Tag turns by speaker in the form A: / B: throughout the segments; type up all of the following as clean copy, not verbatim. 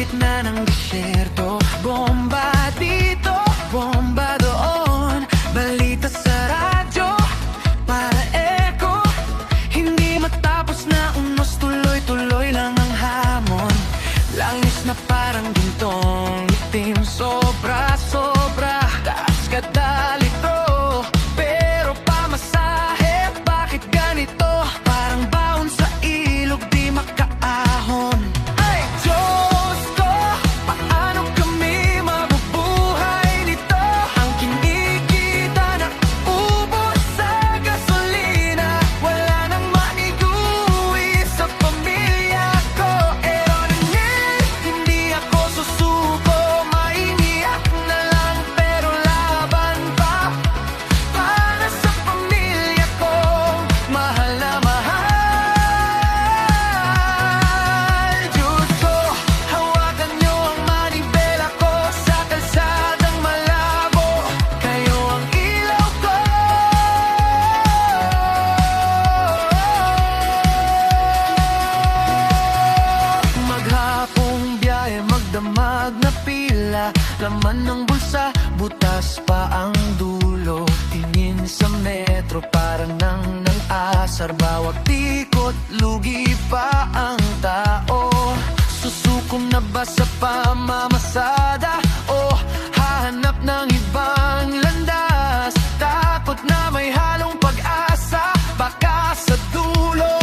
A: gitna ng disyerto. Bomba dito, bomba doon. Balita sa radyo, para echo. Hindi matapos na unos, tuloy-tuloy lang ang hamon. Langis na parang gintong itim, sobra-sobra. Taas kada litro, pero pamasahe, bakit ganito? Parang baon sa ilog, di makaahon. Ay, Diyos ko, paano kami mabubuhay nito? Ang kinikita na ubos sa gasolina, wala nang maiguwi sa pamilya ko. Eronin, hindi ako susuko, mainiyak na lang pero laban pa. Para sa pamilya ko, mahal na mahal. Diyos ko, hawakan niyo ang manibela ko sa kalsadang malabo. Kayo ang ilaw ko. Maghapong biyahe, magdamag na pila. Laman ng bulsa, butas pa ang dulo. Tingin sa metro, parang nang asar. Bawat ikot, lugi pa ang tao. Susuko na ba sa pamamasada? O hahanap ng ibang landas? Takot na may halong pag-asa, baka sa dulo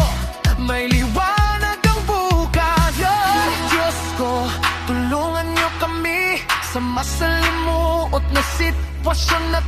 A: may liwanag ang bukas. Diyos ko, tulungan niyo kami sa masalimuot na sitwasyon na